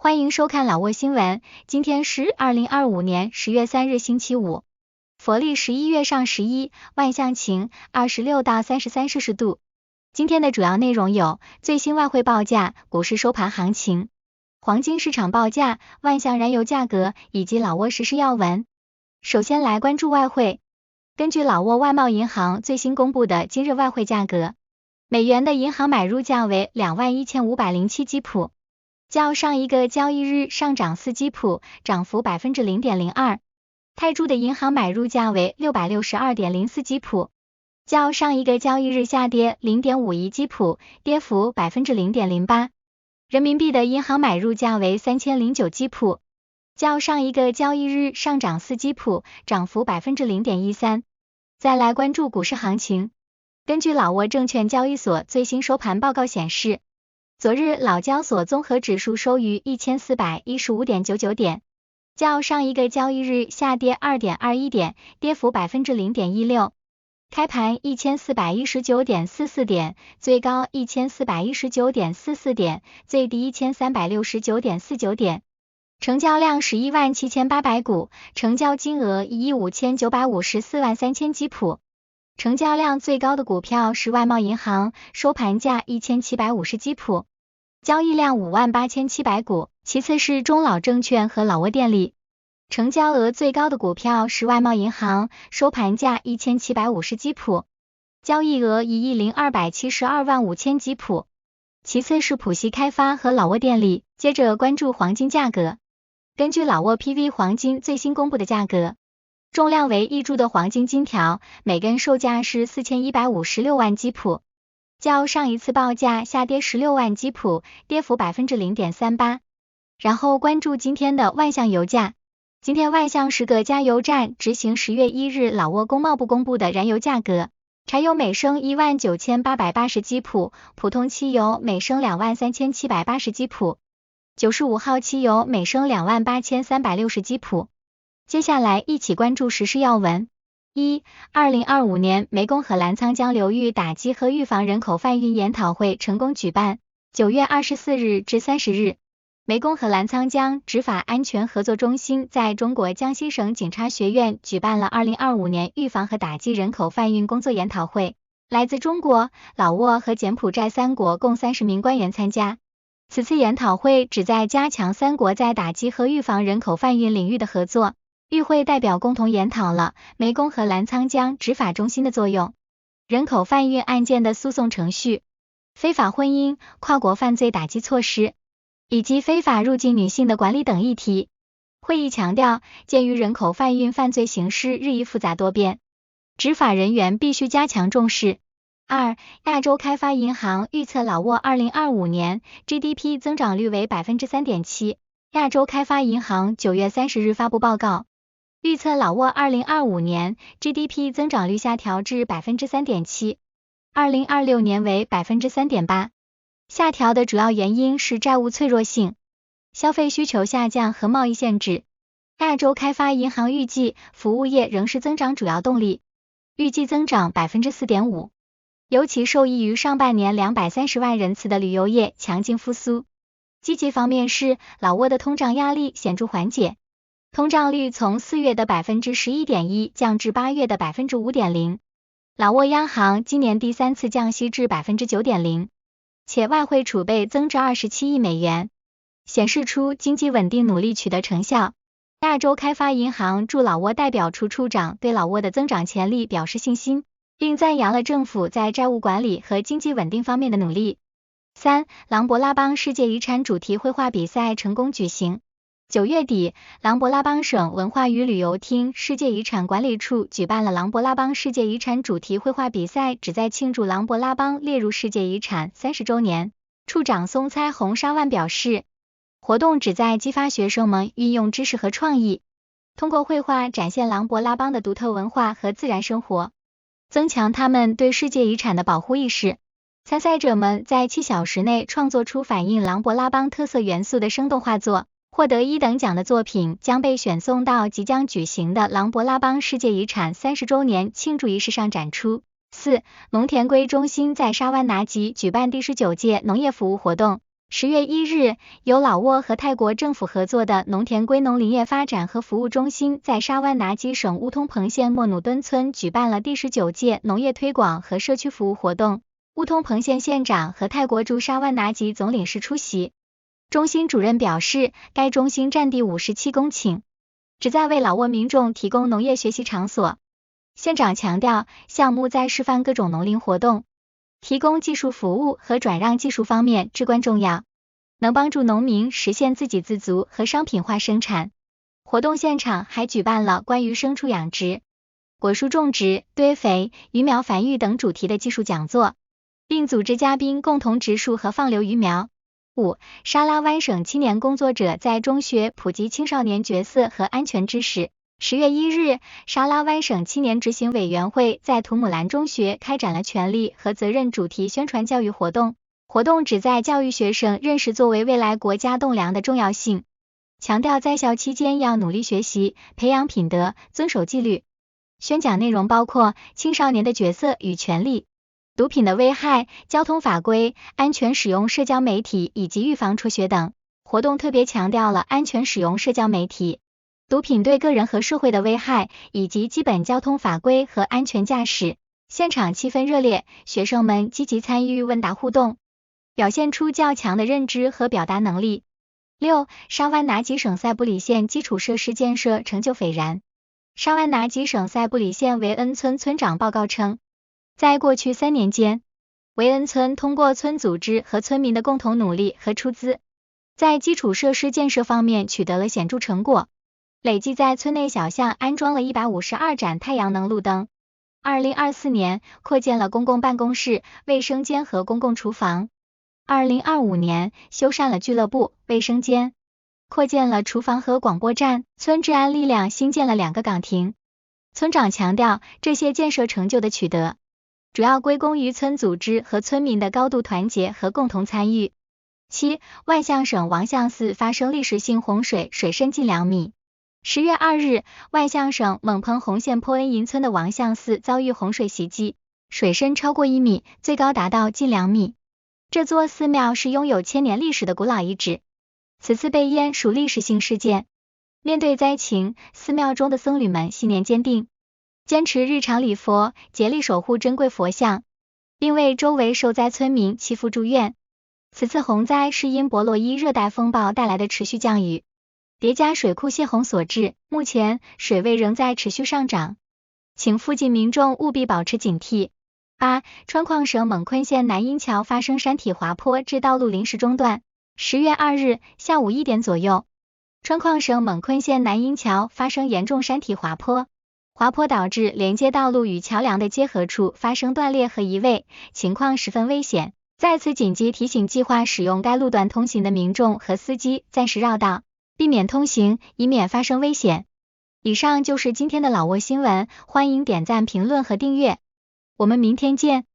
欢迎收看老挝新闻，今天是2025年10月3日星期五，佛历11月上11，万象晴，26到33摄氏度。今天的主要内容有最新外汇报价、股市收盘行情、黄金市场报价、万象燃油价格以及老挝时事要闻。首先来关注外汇。根据老挝外贸银行最新公布的今日外汇价格，美元的银行买入价为21507基普，较上一个交易日上涨4基普，涨幅 0.02%。泰铢的银行买入价为 662.04 基普，较上一个交易日下跌 0.51 基普，跌幅 0.08%。人民币的银行买入价为3009基普，较上一个交易日上涨4基普，涨幅 0.13%。再来关注股市行情。根据老挝证券交易所最新收盘报告显示，昨日老交所综合指数收于 1415.99 点，较上一个交易日下跌 2.21 点，跌幅 0.16%。开盘 1419.44 点，最高 1419.44 点，最低 1369.49 点。成交量117800股，成交金额1亿5954万3000基普。成交量最高的股票是外贸银行，收盘价1750基普，交易量58700股，其次是中老证券和老挝电力。成交额最高的股票是外贸银行，收盘价1750基普，交易额1亿0272万5000基普，其次是浦西开发和老挝电力。接着关注黄金价格。根据老挝 PV 黄金最新公布的价格，重量为1铢的黄金金条，每根售价是4156万基普，较上一次报价下跌16万基普，跌幅 0.38%。然后关注今天的万象油价。今天万象10个加油站执行10月1日老挝工贸部公布的燃油价格，柴油每升19880基普，普通汽油每升23780基普，95号汽油每升28360基普。接下来一起关注时事要闻。2025年湄公河澜沧江流域打击和预防人口贩运研讨会成功举办，9月24日至30日。湄公河澜沧江执法安全合作中心在中国江西省警察学院举办了2025年预防和打击人口贩运工作研讨会，来自中国、老挝和柬埔寨3国共30名官员参加。此次研讨会旨在加强3国在打击和预防人口贩运领域的合作。与会代表共同研讨了湄公河澜沧江执法中心的作用、人口贩运案件的诉讼程序、非法婚姻、跨国犯罪打击措施，以及非法入境女性的管理等议题。会议强调，鉴于人口贩运犯罪形势日益复杂多变，执法人员必须加强重视。亚洲开发银行预测老挝2025年 GDP 增长率为 3.7%。亚洲开发银行9月30日发布报告，预测老挝2025年 GDP 增长率下调至 3.7%， 2026年为 3.8%。下调的主要原因是债务脆弱性、消费需求下降和贸易限制。亚洲开发银行预计服务业仍是增长主要动力，预计增长 4.5%， 尤其受益于上半年230万人次的旅游业强劲复苏。积极方面是老挝的通胀压力显著缓解，通胀率从4月的 11.1% 降至8月的 5.0%。老挝央行今年第3次降息至 9.0%， 且外汇储备增至27亿美元，显示出经济稳定努力取得成效。亚洲开发银行驻老挝代表处处长对老挝的增长潜力表示信心，并赞扬了政府在债务管理和经济稳定方面的努力。琅勃拉邦世界遗产主题绘画比赛成功举行。9月底，琅勃拉邦省文化与旅游厅世界遗产管理处举办了琅勃拉邦世界遗产主题绘画比赛，旨在庆祝琅勃拉邦列入世界遗产30周年。处长松猜洪沙万表示，活动旨在激发学生们运用知识和创意，通过绘画展现琅勃拉邦的独特文化和自然生活，增强他们对世界遗产的保护意识。参赛者们在7小时内创作出反映琅勃拉邦特色元素的生动画作，获得1等奖的作品将被选送到即将举行的琅勃拉邦世界遗产30周年庆祝仪式上展出。农田龟中心在沙湾拿吉举办第19届农业服务活动， 10月1日，由老挝和泰国政府合作的农田归农林业发展和服务中心在沙湾拿基省乌通蓬县莫努敦村举办了第19届农业推广和社区服务活动，乌通蓬县县长和泰国驻沙湾拿基总领事出席。中心主任表示，该中心占地57公顷，旨在为老挝民众提供农业学习场所。县长强调，项目在示范各种农林活动、提供技术服务和转让技术方面至关重要，能帮助农民实现自给自足和商品化生产。活动现场还举办了关于牲畜养殖、果树种植、堆肥、鱼苗繁育等主题的技术讲座，并组织嘉宾共同植树和放流鱼苗。5. 沙拉湾省青年工作者在中学普及青少年角色和安全知识。10月1日，沙拉湾省青年执行委员会在图姆兰中学开展了权利和责任主题宣传教育活动。活动旨在教育学生认识作为未来国家栋梁的重要性，强调在校期间要努力学习，培养品德，遵守纪律。宣讲内容包括青少年的角色与权利、毒品的危害、交通法规、安全使用社交媒体以及预防辍学等。活动特别强调了安全使用社交媒体、毒品对个人和社会的危害，以及基本交通法规和安全驾驶。现场气氛热烈，学生们积极参与问答互动，表现出较强的认知和表达能力。6. 沙湾拿基省塞布里县基础设施建设成就斐然。沙湾拿基省塞布里县维恩村村长报告称，在过去3年间，维恩村通过村组织和村民的共同努力和出资，在基础设施建设方面取得了显著成果，累计在村内小巷安装了152盏太阳能路灯。2024年，扩建了公共办公室、卫生间和公共厨房。2025年，修缮了俱乐部、卫生间，扩建了厨房和广播站。村治安力量新建了2个岗亭。村长强调，这些建设成就的取得，主要归功于村组织和村民的高度团结和共同参与。7. 万象省王象寺发生历史性洪水，水深近2米。10月2日，万象省蒙彭洪县坡恩银村的王象寺遭遇洪水袭击，水深超过1米，最高达到近2米。这座寺庙是拥有千年历史的古老遗址，此次被淹属历史性事件。面对灾情，寺庙中的僧侣们信念坚定，坚持日常礼佛，竭力守护珍贵佛像，并为周围受灾村民祈福祝愿。此次洪灾是因博洛伊热带风暴带来的持续降雨，叠加水库泄洪所致，目前水位仍在持续上涨，请附近民众务必保持警惕。8. 川矿省蒙昆县南阴桥发生山体滑坡致道路临时中断。10月2日下午1点左右，川矿省蒙昆县南阴桥发生严重山体滑坡，滑坡导致连接道路与桥梁的结合处发生断裂和移位，情况十分危险。在此紧急提醒计划使用该路段通行的民众和司机暂时绕道，避免通行，以免发生危险。以上就是今天的老挝新闻，欢迎点赞、评论和订阅。我们明天见。